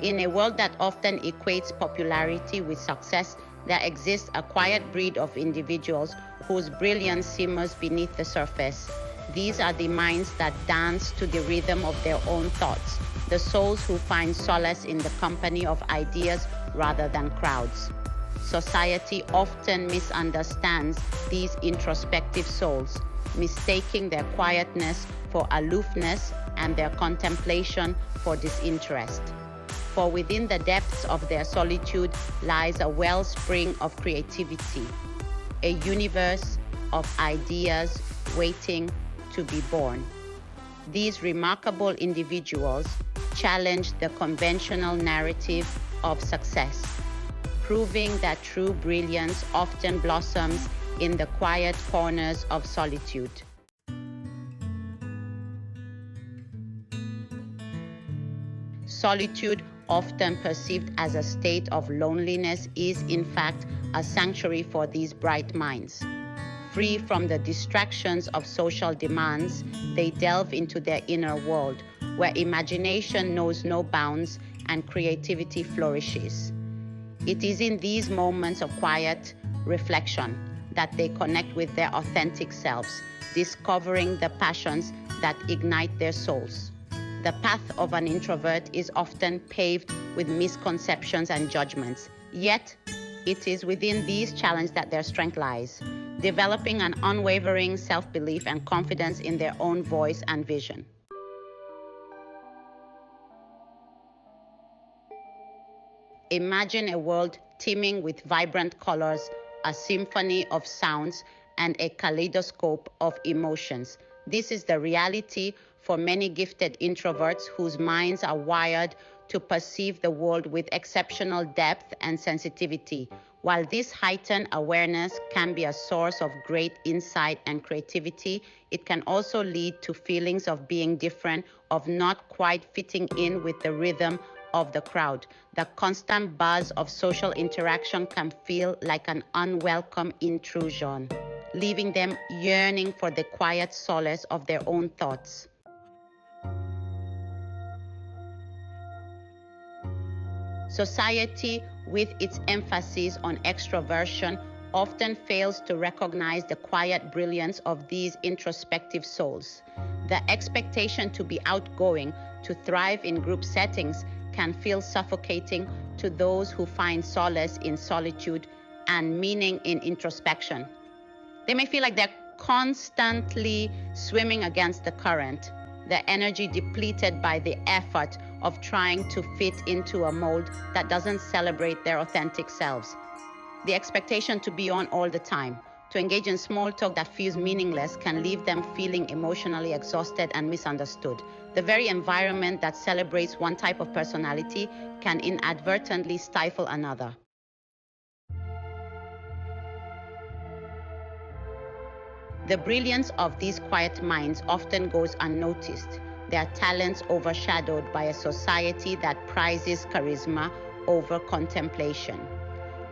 In a world that often equates popularity with success, there exists a quiet breed of individuals whose brilliance simmers beneath the surface. These are the minds that dance to the rhythm of their own thoughts, the souls who find solace in the company of ideas rather than crowds. Society often misunderstands these introspective souls, mistaking their quietness for aloofness and their contemplation for disinterest. For within the depths of their solitude lies a wellspring of creativity, a universe of ideas waiting to be born. These remarkable individuals challenge the conventional narrative of success, proving that true brilliance often blossoms in the quiet corners of solitude. Solitude, often perceived as a state of loneliness, is in fact a sanctuary for these bright minds. Free from the distractions of social demands, they delve into their inner world, where imagination knows no bounds and creativity flourishes. It is in these moments of quiet reflection that they connect with their authentic selves, discovering the passions that ignite their souls. The path of an introvert is often paved with misconceptions and judgments, yet it is within these challenges that their strength lies, developing an unwavering self-belief and confidence in their own voice and vision. Imagine a world teeming with vibrant colors, a symphony of sounds, and a kaleidoscope of emotions. This is the reality for many gifted introverts whose minds are wired to perceive the world with exceptional depth and sensitivity. While this heightened awareness can be a source of great insight and creativity, it can also lead to feelings of being different, of not quite fitting in with the rhythm of the crowd. The constant buzz of social interaction can feel like an unwelcome intrusion, leaving them yearning for the quiet solace of their own thoughts. Society, with its emphasis on extroversion, often fails to recognize the quiet brilliance of these introspective souls. The expectation to be outgoing, to thrive in group settings, can feel suffocating to those who find solace in solitude and meaning in introspection. They may feel like they're constantly swimming against the current, their energy depleted by the effort of trying to fit into a mold that doesn't celebrate their authentic selves. The expectation to be on all the time, to engage in small talk that feels meaningless, can leave them feeling emotionally exhausted and misunderstood. The very environment that celebrates one type of personality can inadvertently stifle another. The brilliance of these quiet minds often goes unnoticed, their talents overshadowed by a society that prizes charisma over contemplation.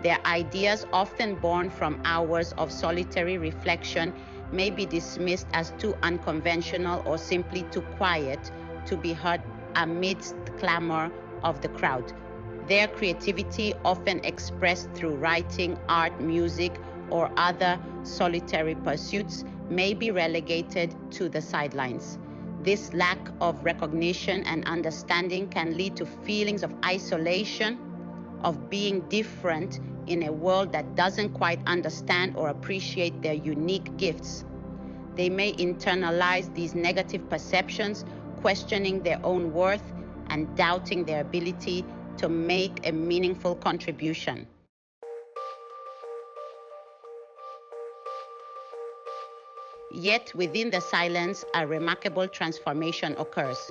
Their ideas, often born from hours of solitary reflection, may be dismissed as too unconventional or simply too quiet to be heard amidst the clamor of the crowd. Their creativity, often expressed through writing, art, music, or other solitary pursuits, may be relegated to the sidelines. This lack of recognition and understanding can lead to feelings of isolation, of being different in a world that doesn't quite understand or appreciate their unique gifts. They may internalize these negative perceptions, questioning their own worth and doubting their ability to make a meaningful contribution. Yet within the silence, a remarkable transformation occurs.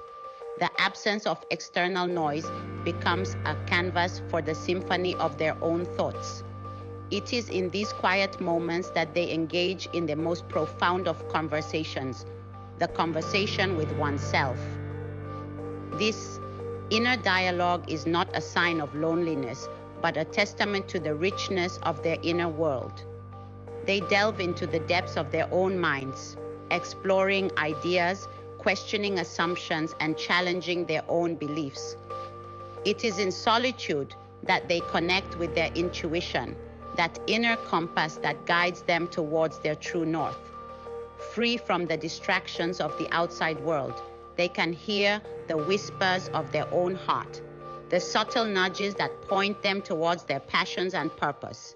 The absence of external noise becomes a canvas for the symphony of their own thoughts. It is in these quiet moments that they engage in the most profound of conversations, the conversation with oneself. This inner dialogue is not a sign of loneliness, but a testament to the richness of their inner world. They delve into the depths of their own minds, exploring ideas, questioning assumptions, and challenging their own beliefs. It is in solitude that they connect with their intuition, that inner compass that guides them towards their true north. Free from the distractions of the outside world, they can hear the whispers of their own heart, the subtle nudges that point them towards their passions and purpose.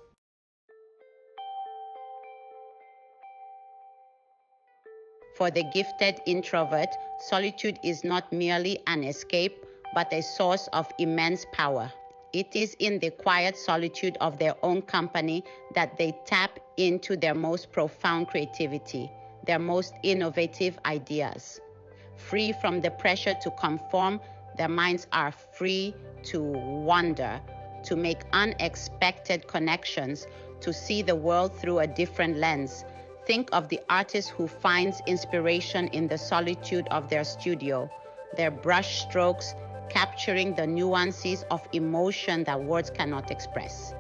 For the gifted introvert, solitude is not merely an escape, but a source of immense power. It is in the quiet solitude of their own company that they tap into their most profound creativity, their most innovative ideas. Free from the pressure to conform, their minds are free to wonder, to make unexpected connections, to see the world through a different lens. Think of the artist who finds inspiration in the solitude of their studio, their brush strokes capturing the nuances of emotion that words cannot express.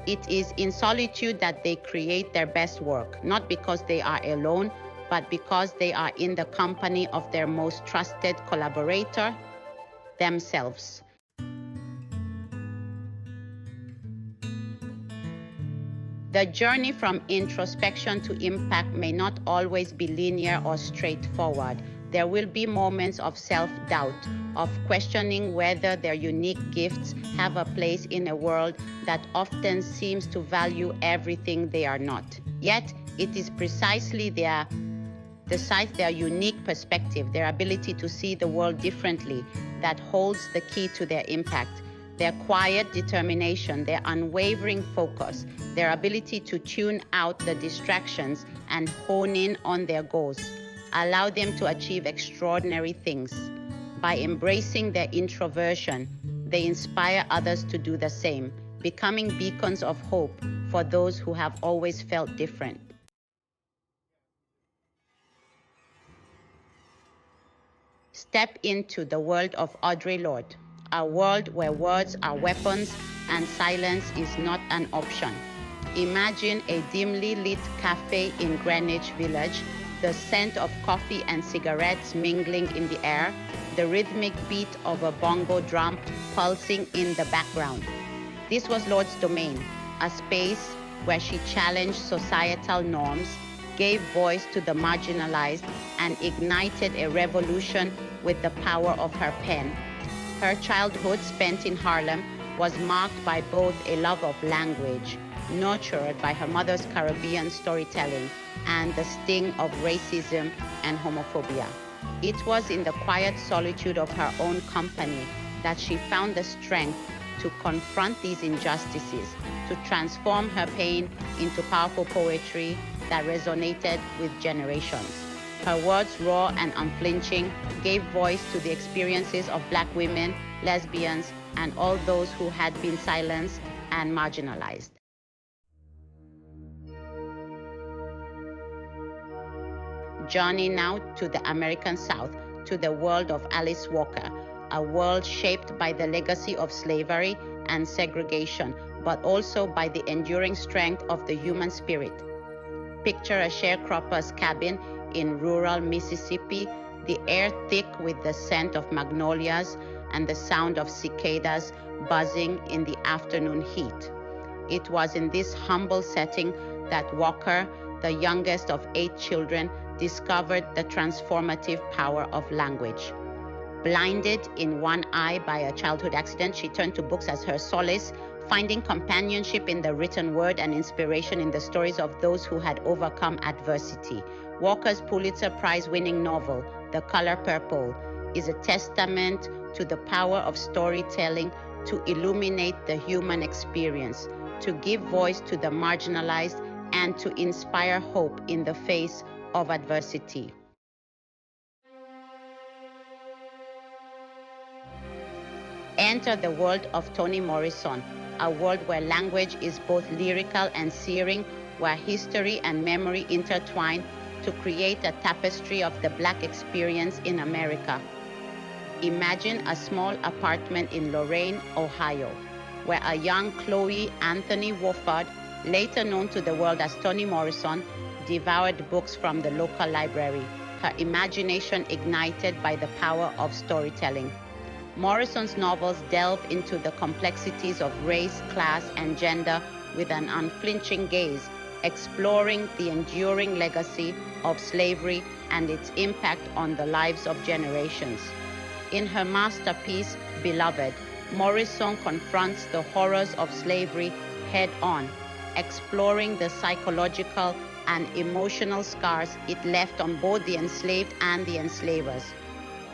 It is in solitude that they create their best work, not because they are alone, but because they are in the company of their most trusted collaborator, themselves. The journey from introspection to impact may not always be linear or straightforward. There will be moments of self-doubt, of questioning whether their unique gifts have a place in a world that often seems to value everything they are not. Yet, it is precisely their unique perspective, their ability to see the world differently, that holds the key to their impact. Their quiet determination, their unwavering focus, their ability to tune out the distractions and hone in on their goals, allow them to achieve extraordinary things. By embracing their introversion, they inspire others to do the same, becoming beacons of hope for those who have always felt different. Step into the world of Audre Lorde, a world where words are weapons and silence is not an option. Imagine a dimly lit cafe in Greenwich Village, the scent of coffee and cigarettes mingling in the air, the rhythmic beat of a bongo drum pulsing in the background. This was Lorde's domain, a space where she challenged societal norms, gave voice to the marginalized, and ignited a revolution with the power of her pen. Her childhood spent in Harlem was marked by both a love of language, nurtured by her mother's Caribbean storytelling, and the sting of racism and homophobia. It was in the quiet solitude of her own company that she found the strength to confront these injustices, to transform her pain into powerful poetry that resonated with generations. Her words, raw and unflinching, gave voice to the experiences of Black women, lesbians, and all those who had been silenced and marginalized. Journey now to the American South, to the world of Alice Walker, a world shaped by the legacy of slavery and segregation, but also by the enduring strength of the human spirit. Picture a sharecropper's cabin in rural Mississippi, the air thick with the scent of magnolias and the sound of cicadas buzzing in the afternoon heat. It was in this humble setting that Walker, the youngest of 8 children, discovered the transformative power of language. Blinded in one eye by a childhood accident, she turned to books as her solace, finding companionship in the written word and inspiration in the stories of those who had overcome adversity. Walker's Pulitzer Prize-winning novel, The Color Purple, is a testament to the power of storytelling to illuminate the human experience, to give voice to the marginalized, and to inspire hope in the face of adversity. Enter the world of Toni Morrison, a world where language is both lyrical and searing, where history and memory intertwine to create a tapestry of the Black experience in America. Imagine a small apartment in Lorain, Ohio, where a young Chloe Anthony Wofford, later known to the world as Toni Morrison, devoured books from the local library, her imagination ignited by the power of storytelling. Morrison's novels delve into the complexities of race, class, and gender with an unflinching gaze, exploring the enduring legacy of slavery and its impact on the lives of generations. In her masterpiece, Beloved, Morrison confronts the horrors of slavery head-on, exploring the psychological and emotional scars it left on both the enslaved and the enslavers.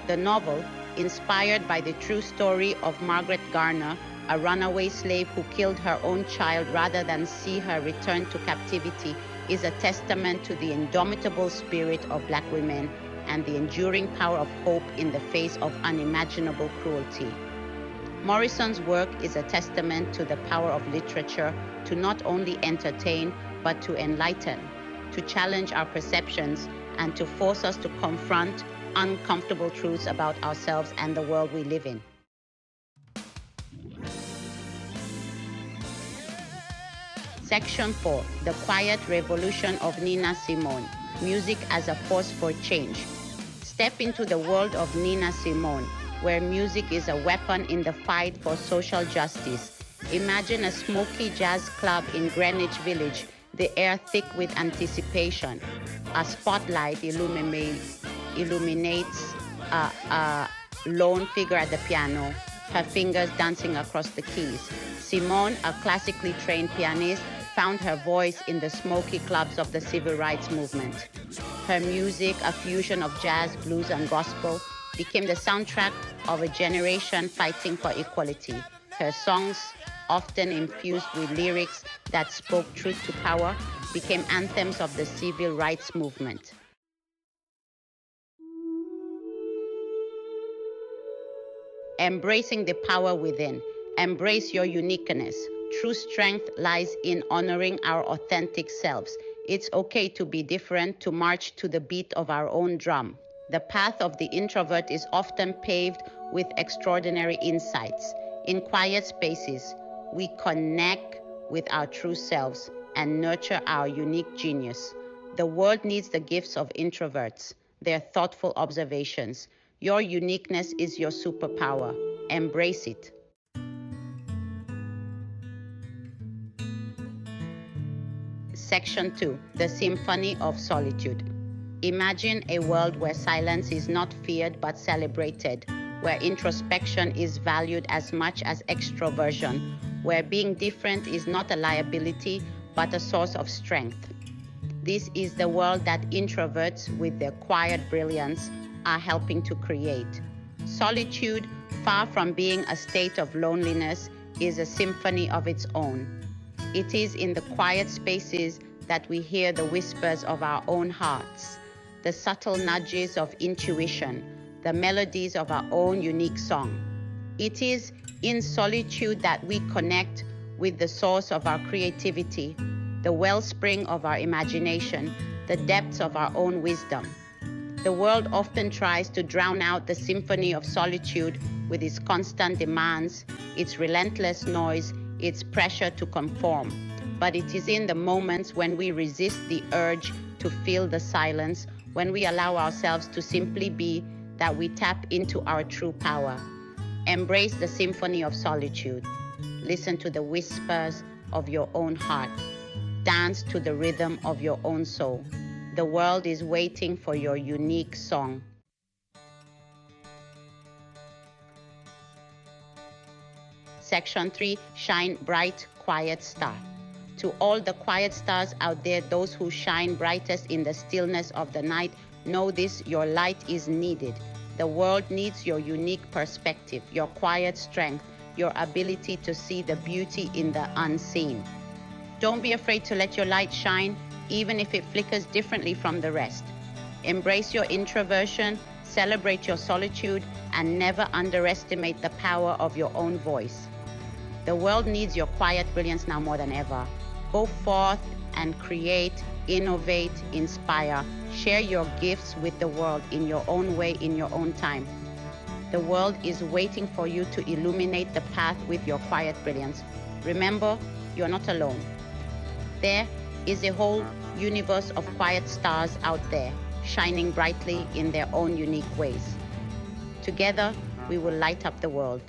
The novel, inspired by the true story of Margaret Garner, a runaway slave who killed her own child rather than see her return to captivity, is a testament to the indomitable spirit of Black women and the enduring power of hope in the face of unimaginable cruelty. Morrison's work is a testament to the power of literature to not only entertain, but to enlighten, to challenge our perceptions, and to force us to confront uncomfortable truths about ourselves and the world we live in. Section 4, The Quiet Revolution of Nina Simone, Music as a Force for Change. Step into the world of Nina Simone, where music is a weapon in the fight for social justice. Imagine a smoky jazz club in Greenwich Village, the air thick with anticipation. A spotlight illuminates a lone figure at the piano, her fingers dancing across the keys. Simone, a classically trained pianist, found her voice in the smoky clubs of the civil rights movement. Her music, a fusion of jazz, blues, and gospel, became the soundtrack of a generation fighting for equality. Her songs, often infused with lyrics that spoke truth to power, became anthems of the civil rights movement. Embracing the power within. Embrace your uniqueness. True strength lies in honoring our authentic selves. It's okay to be different, to march to the beat of our own drum. The path of the introvert is often paved with extraordinary insights. In quiet spaces, we connect with our true selves and nurture our unique genius. The world needs the gifts of introverts, their thoughtful observations. Your uniqueness is your superpower. Embrace it. Section 2, The Symphony of Solitude. Imagine a world where silence is not feared but celebrated, where introspection is valued as much as extroversion, where being different is not a liability but a source of strength. This is the world that introverts with their quiet brilliance are helping to create. Solitude, far from being a state of loneliness, is a symphony of its own. It is in the quiet spaces that we hear the whispers of our own hearts, the subtle nudges of intuition, the melodies of our own unique song. It is in solitude that we connect with the source of our creativity, the wellspring of our imagination, the depths of our own wisdom. The world often tries to drown out the symphony of solitude with its constant demands, its relentless noise, its pressure to conform. But it is in the moments when we resist the urge to fill the silence, when we allow ourselves to simply be, that we tap into our true power. Embrace the symphony of solitude. Listen to the whispers of your own heart. Dance to the rhythm of your own soul. The world is waiting for your unique song. Section 3, Shine Bright, Quiet Star. To all the quiet stars out there, those who shine brightest in the stillness of the night, know this: your light is needed. The world needs your unique perspective, your quiet strength, your ability to see the beauty in the unseen. Don't be afraid to let your light shine, even if it flickers differently from the rest. Embrace your introversion, celebrate your solitude, and never underestimate the power of your own voice. The world needs your quiet brilliance now more than ever. Go forth and create, innovate, inspire. Share your gifts with the world in your own way, in your own time. The world is waiting for you to illuminate the path with your quiet brilliance. Remember, you're not alone. There is a whole universe of quiet stars out there, shining brightly in their own unique ways. Together, we will light up the world.